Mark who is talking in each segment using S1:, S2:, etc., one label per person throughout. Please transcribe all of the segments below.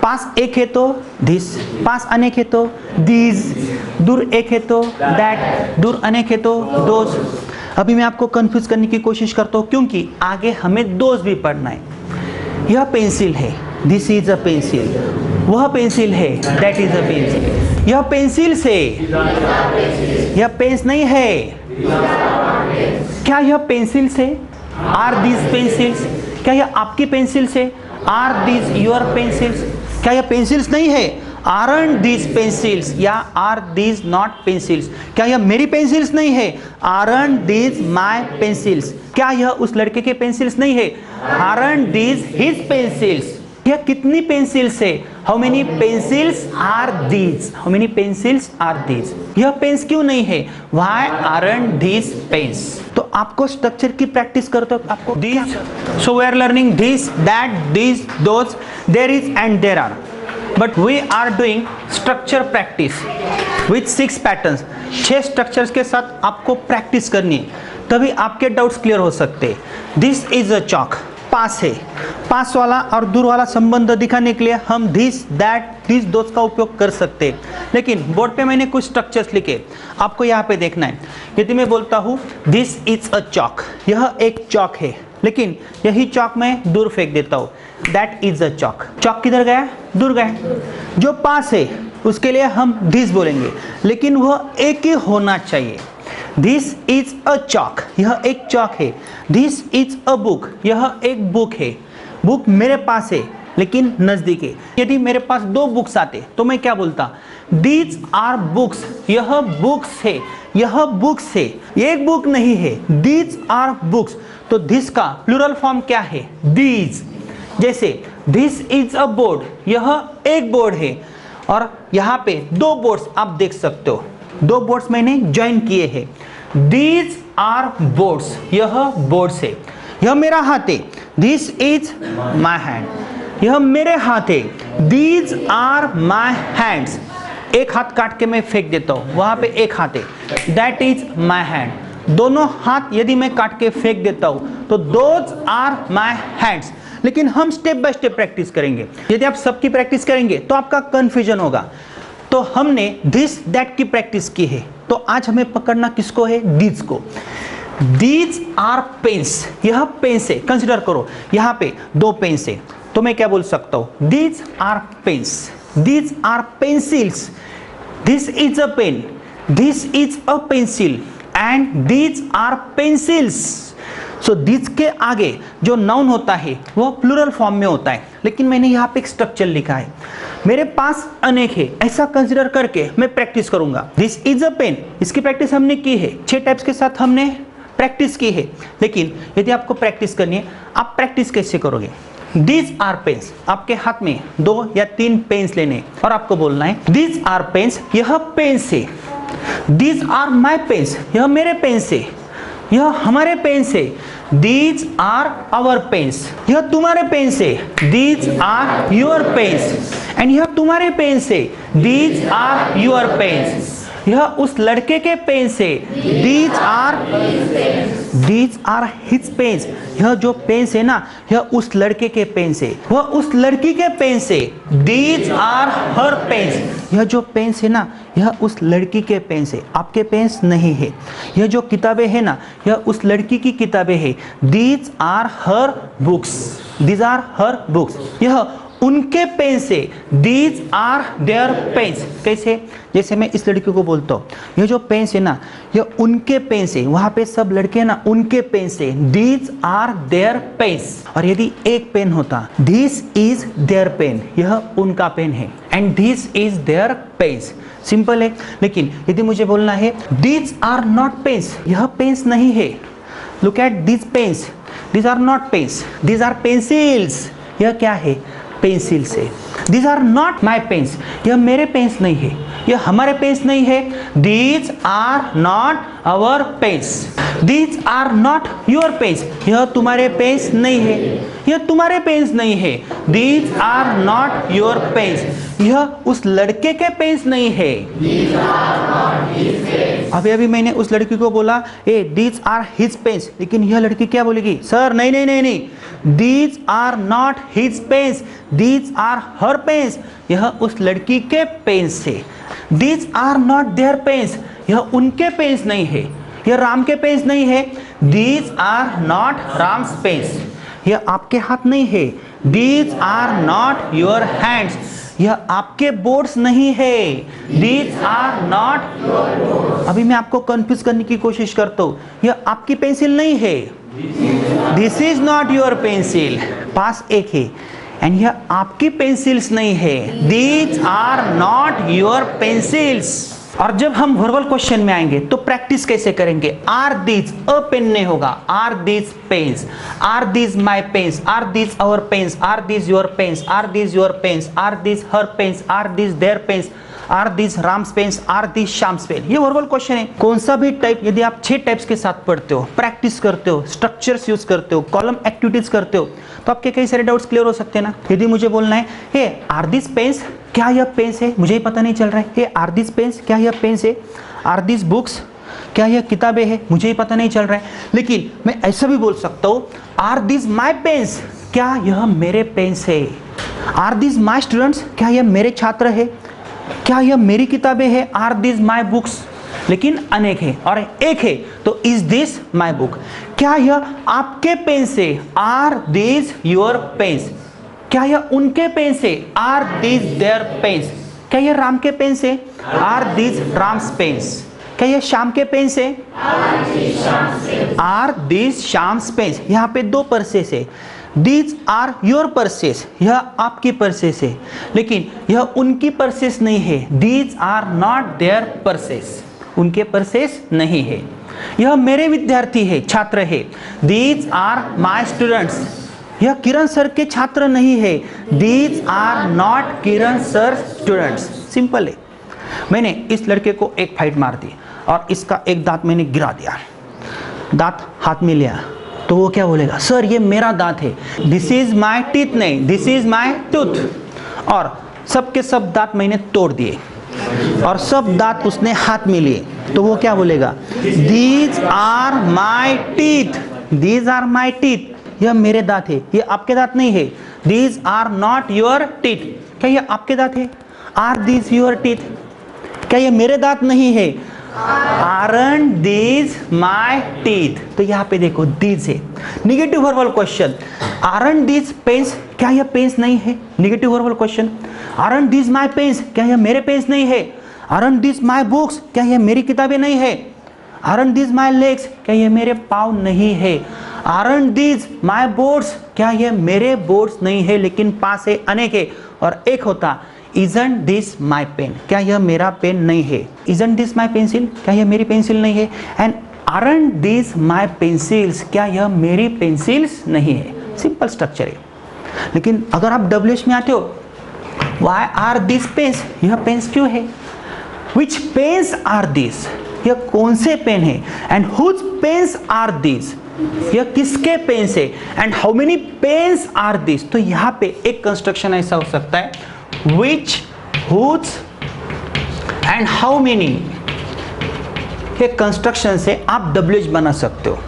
S1: पास एक है तो दिस, पास अनेक है तो दीज, दूर एक है तो दैट, दूर अनेक है तो दोज। अभी मैं आपको कंफ्यूज करने की कोशिश करता हूँ क्योंकि आगे हमें दोज भी पढ़ना है। यह पेंसिल है, दिस इज अ पेंसिल। वह पेंसिल है, दैट इज अ पेंसिल। यह पेंसिल से, यह पेंस नहीं है। क्या यह पेंसिल से? Are these pencils? क्या यह आपकी पेंसिल से? Are these your pencils? क्या यह पेंसिल्स नहीं है? Aren't these pencils? या आर दीज नॉट पेंसिल्स? क्या यह मेरी पेंसिल्स नहीं है? Aren't these my pencils? क्या यह उस लड़के के पेंसिल्स नहीं है? Aren't these his pencils? यह कितनी पेंसिल्स है? How many pencils are these? How many pencils are these? यह पेन्स क्यों नहीं है? Why aren't these pens? तो आपको स्ट्रक्चर की प्रैक्टिस करते हो आपको these. So we are learning this, that, this, those, there is and there are. But we are doing structure practice with 6 patterns. 6 structures के साथ आपको प्रैक्टिस करनी है, तभी आपके डाउट्स क्लियर हो सकते हैं। दिस इज अ चॉक, पास है। पास वाला और दूर वाला संबंध दिखाने के लिए हम दिस, दैट, दिस, दोज का उपयोग कर सकते हैं। लेकिन बोर्ड पे मैंने कुछ स्ट्रक्चर्स लिखे, आपको यहाँ पे देखना है। यदि मैं बोलता हूँ दिस इज अ चॉक, यह एक चॉक है, लेकिन यही चॉक मैं दूर फेंक देता हूँ, that is a chalk. Chalk किधर गया? दूर गया। जो पास है उसके लिए हम दिस बोलेंगे, लेकिन वह एक ही होना चाहिए। दिस इज अ चॉक, यह एक चॉक है। दिस इज अ बुक, यह एक बुक है। बुक मेरे पास है लेकिन नजदीक है। यदि मेरे पास 2 बुक्स आते तो मैं क्या बोलता? दीज आर बुक्स, यह बुक्स है, यह बुक्स है, एक बुक नहीं है। दीज आर बुक्स, तो दिस का प्लूरल फॉर्म क्या है? दीज। जैसे दिस इज अ बोर्ड, यह एक बोर्ड है, और यहाँ पे 2 बोर्ड्स आप देख सकते हो, 2 बोर्ड्स मैंने ज्वाइन किए हैं। दीज आर बोर्ड्स, यह बोर्ड्स है। यह मेरा हाथ है, दिस इज माई हैंड, यह मेरे हाथ है। दीज आर माई हैंड्स, एक हाथ काट के मैं फेंक देता हूँ, वहाँ पे एक हाथ है, दैट इज माई हैंड। दोनों हाथ यदि मैं काट के फेंक देता हूँ तो दोज आर माई हैंड्स। लेकिन हम स्टेप बाय स्टेप प्रैक्टिस करेंगे। यदि आप सबकी प्रैक्टिस करेंगे तो आपका कंफ्यूजन होगा। तो हमने दिस, दैट की प्रैक्टिस की है, तो आज हमें पकड़ना किसको है? दीज को। दीज आर पेन्स, यह पेन्स है। कंसिडर करो यहाँ पे 2 पेन्स है, तो मैं क्या बोल सकता हूँ? These are pens, these are pencils, this is a pen, this is a pencil, and these are pencils. So this के आगे जो नाउन होता है वह प्लूरल फॉर्म में होता है, लेकिन मैंने यहाँ पे एक स्ट्रक्चर लिखा है, मेरे पास अनेक है, ऐसा कंसिडर करके मैं प्रैक्टिस करूंगा। दिस इज अ पेन, इसकी प्रैक्टिस हमने की है, 6 टाइप्स के साथ हमने प्रैक्टिस की है। लेकिन यदि आपको प्रैक्टिस करनी है, आप प्रैक्टिस कैसे करोगे? दीज आर पेन्स, आपके हाथ में 2 या 3 पेन्स लेने और आपको बोलना है दीज आर पेन्स, यह पेन्स है। दीज आर माई पेन्स, यह मेरे पेन्स है, यह हमारे पेन्स है। दीज आर आवर पेन्स, यह तुम्हारे पेन्स है। These are your pens, and यह तुम्हारे पेन्स है। दीज आर योर पेन्स, यह उस लड़के के पेन्स है। दीज आर हिज पेन्स, यह जो पेन्स है ना, यह उस लड़के के पेन्स है, वह उस लड़की के पेन्स है। दीज आर हर पेन्स, यह जो पेन्स है ना, यह उस लड़की के पेन्स है, आपके पेन्स नहीं है। यह जो किताबें है ना, यह उस लड़की की किताबें है। These are her books, these are her books, यह उनके पेन्स है। These are their pens. कैसे? जैसे मैं इस लड़की को बोलता हूँ, ये जो पेन्स है ना, ये उनके पेन्स है, वहाँ पे सब लड़के हैं ना, उनके पेन्स है। These are their pens. और यदि एक पेन होता, दिस इज देयर पेन, यह उनका पेन है, and this is their pens. Simple है। लेकिन यदि मुझे बोलना है दीज आर नॉट पेन्स, यह पेन्स नहीं है, look at these pens, these are not pens, these are pencils, यह क्या है? पेंसिल से। These are not my pens, यह मेरे पेन्स नहीं है, यह हमारे पेन्स नहीं है। These are not our pens. These are not your pens. यह तुम्हारे पेन्स नहीं है, यह तुम्हारे पेन्स नहीं है. These are not your pens. यह उस लड़के के पेन्स नहीं है. अभी मैंने उस लड़की को बोला these are his pens, लेकिन यह लड़की क्या बोलेगी? सर नहीं नहीं नहीं नहीं, these are not his pens, these are her pens. यह उस लड़की के पेन्स है. These are not their pens. यह उनके पेन्स नहीं है, यह राम के पेन्स नहीं है. These are not Ram's pens. यह आपके हाथ नहीं है. These are not your hands. यह आपके बोर्ड्स नहीं है. These are not. अभी मैं आपको कंफ्यूज करने की कोशिश करता हूँ. यह आपकी पेंसिल नहीं है. This is not your pencil. पास एक है. एंड यह आपकी पेंसिल्स नहीं है. These are not your pencils. और जब हम वर्बल क्वेश्चन में आएंगे तो प्रैक्टिस कैसे करेंगे? आर दीज, अ पेन नहीं होगा. Are these pens, are these my pens, are these our pens, are these your pens, are these your pens, are these her pens, are these their pens, are these Ram's pens, are these Shyam's pen. ये verbal question है. कौन सा भी type यदि आप 6 types के साथ पढ़ते हो, प्रैक्टिस करते हो, स्ट्रक्चर्स यूज करते हो, कॉलम एक्टिविटीज करते हो, तो आपके कई सारे डाउट्स क्लियर हो सकते हैं ना. यदि मुझे बोलना है हे आर दिस पेन्स, क्या यह पेन्स है? मुझे ही पता नहीं चल रहा है. हे आर दिस पेन्स, क्या यह पेन्स है? आर दिस बुक्स, क्या यह किताबें हैं? मुझे ही पता नहीं चल रहा है. लेकिन मैं ऐसा भी बोल सकता हूँ आर दिस माई पेन्स, क्या यह मेरे पेन्स है? आर दिस माई स्टूडेंट्स, क्या यह मेरे छात्र है? क्या यह मेरी किताबें हैं? Are this my books. लेकिन अनेक है और एक है तो इज दिस माई बुक. क्या यह आपके पेन से? Are this your pens. क्या यह उनके पेन से? Are this their pens. क्या यह राम के पेन से? Are this Ram's pens. क्या यह श्याम के पेन से? Are this Shyam's pens. यहाँ पे 2 पर्सेस है. दीज आर योर पर्सेस, यह आपकी पर्सेस है, लेकिन यह उनकी पर्सेस नहीं है. These are not their purses, उनके पर्सेस नहीं है. यह मेरे विद्यार्थी है, छात्र है. दीज आर माई स्टूडेंट्स, यह किरण सर के छात्र नहीं है. These are not Kiran sir students. Simple है. मैंने इस लड़के को एक फाइट मार दी और इसका एक दांत मैंने गिरा दिया. दांत हाथ में लिया तो वो क्या बोलेगा? सर ये मेरा दांत है. दिस इज माई टीथ नहीं, दिस इज माई टूथ. और सब के सब दांत मैंने तोड़ दिए और सब दांत उसने हाथ में लिए तो वो क्या बोलेगा? These are my teeth, these are my teeth. यह मेरे दांत है, ये आपके दांत नहीं है. These are not your teeth. क्या ये आपके दांत है? Are these your teeth. क्या ये मेरे दांत नहीं है? Aren't these my teeth? तो यहाँ पे देखो these है. Negative verbal question. Aren't these pens? क्या यह पेन्स नहीं है? Negative verbal question. Aren't these my pens? क्या यह मेरे पेन्स नहीं है? Aren't these my books? क्या यह मेरी किताबें नहीं है? Aren't these my legs? क्या यह मेरे पाँव नहीं है? Aren't these my boards? क्या यह मेरे बोर्ड्स नहीं है? लेकिन पास है, अनेक है और एक होता Isn't this my pen? क्या यह मेरा पेन नहीं है? Isn't this my pencil? क्या यह मेरी पेंसिल नहीं है? And aren't these my pencils? क्या यह मेरी पेंसिल्स नहीं है? सिंपल स्ट्रक्चर है. लेकिन अगर आप WH में आते हो, Why are these pens? यह पेन्स क्यों है? Which pens are these? यह कौन से पेन है? And whose pens are these? यह किसके पेन्स है? And how many pens are these? तो यहाँ पे एक कंस्ट्रक्शन ऐसा हो सकता है which, whose and how many. ये कंस्ट्रक्शन से आप WH बना सकते हो.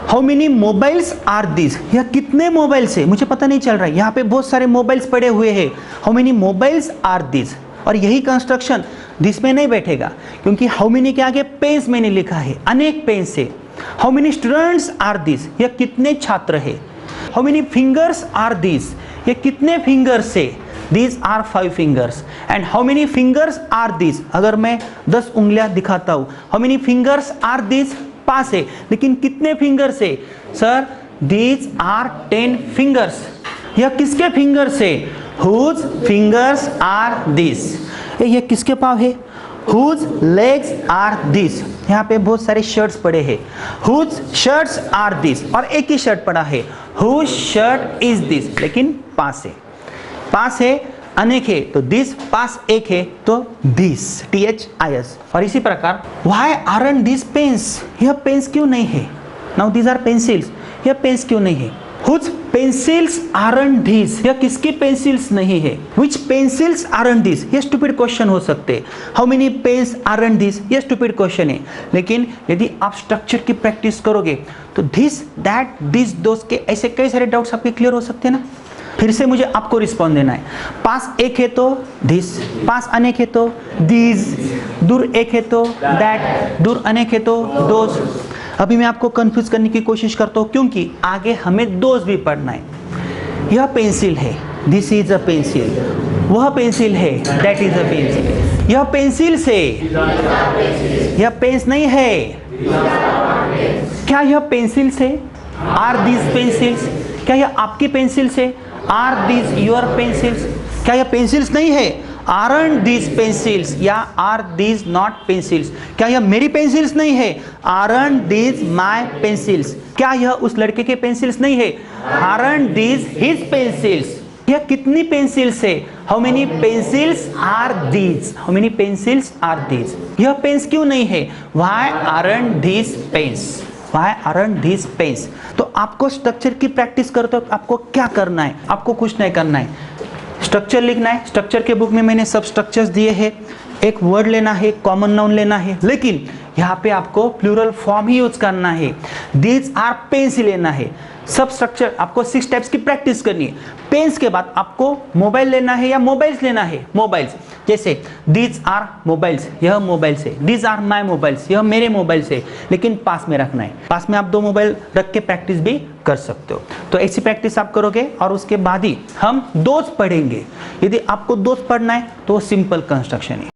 S1: How many mobiles are these? यह कितने मोबाइल्स है? मुझे पता नहीं चल रहा है. यहाँ पे बहुत सारे मोबाइल्स पड़े हुए हैं. How many mobiles are these? और यही कंस्ट्रक्शन दिस में नहीं बैठेगा क्योंकि how many के आगे पेन्स मैंने लिखा है, अनेक पेन्स है. How many students are these? यह कितने छात्र है? How many fingers are these? यह कितने फिंगर्स है? These are 5 fingers. And how many fingers are these? अगर मैं 10 उंगलियां दिखाता हूँ, how many fingers are these? पास है, लेकिन कितने फिंगर्स है? Sir these are 10 fingers. यह किसके फिंगर्स है? Whose fingers are these? ये किसके पाँव है? Whose legs are these? यहाँ पे बहुत सारे शर्ट्स पड़े हैं. Whose shirts are these? और एक ही शर्ट पड़ा है. Whose shirt is this? लेकिन पास है. पास है, अनेक है तो दिस, पास एक है तो दिस, THIS। और इसी प्रकार व्हाई आरंट दिस पेन्स, यह पेन्स क्यों नहीं है। नाउ दीज आर पेंसिल्स, यह पेन्स क्यों नहीं है। Whose pencils aren't these, यह किसकी पेंसिल्स नहीं है। Which pencils aren't these, ये स्टूपिड क्वेश्चन हो सकते हैं। How many pens aren't these, ये स्टूपिड क्वेश्चन है। लेकिन यदि आप स्ट्रक्चर की प्रैक्टिस करोगे तो दिस, दैट, दिस, दोस के ऐसे कई सारे डाउट्स आपके क्लियर हो सकते हैं ना। फिर से मुझे आपको रिस्पॉन्ड देना है। पास एक है तो दिस, पास अनेक है तो दीज, दूर एक है तो दैट, दूर अनेक है तो दोस। अभी मैं आपको कंफ्यूज करने की कोशिश करता हूँ क्योंकि आगे हमें दोस्त भी पढ़ना है। यह पेंसिल है, दिस इज अ पेंसिल। वह पेंसिल है, दैट इज अ पेंसिल। यह पेंसिल से, यह पेंस नहीं है। क्या यह पेंसिल से, आर दीज पेंसिल्स, क्या यह आपकी पेंसिल से, आर दीज योर पेंसिल्स। क्या यह पेंसिल्स नहीं है, आरंट दीज पेंसिल्स, या आर दीज नॉट पेंसिल्स। क्या यह मेरी पेंसिल्स नहीं है, आरंट दीज माई पेंसिल्स। क्या यह उस लड़के के पेंसिल्स नहीं है, आरंट दीज हिज पेंसिल्स। यह कितनी पेंसिल्स है, how many pencils are these, how many pencils are these. यह पेन्स क्यों नहीं है, why aren't these pens, why aren't these pens. तो आपको स्ट्रक्चर की प्रैक्टिस करते वक्त आपको क्या करना है, आपको कुछ नहीं करना है, स्ट्रक्चर लिखना है। स्ट्रक्चर के बुक में मैंने सब स्ट्रक्चर्स दिए हैं। एक वर्ड लेना है, कॉमन नाउन लेना है, लेकिन यहाँ पे आपको प्लूरल फॉर्म ही यूज करना है। दीज आर पेन्स ही लेना है। सब स्ट्रक्चर आपको 6 टाइप्स की प्रैक्टिस करनी है। पेन्स के बाद आपको मोबाइल लेना है या मोबाइल्स लेना है, मोबाइल्स। जैसे दीज आर मोबाइल्स, यह मोबाइल से, दीज आर माई मोबाइल्स, यह मेरे मोबाइल से, लेकिन पास में रखना है। पास में आप 2 मोबाइल रख के प्रैक्टिस भी कर सकते हो। तो ऐसी प्रैक्टिस आप करोगे और उसके बाद ही हम दोस्त पढ़ेंगे। यदि आपको दोस्त पढ़ना है तो सिंपल कंस्ट्रक्शन है।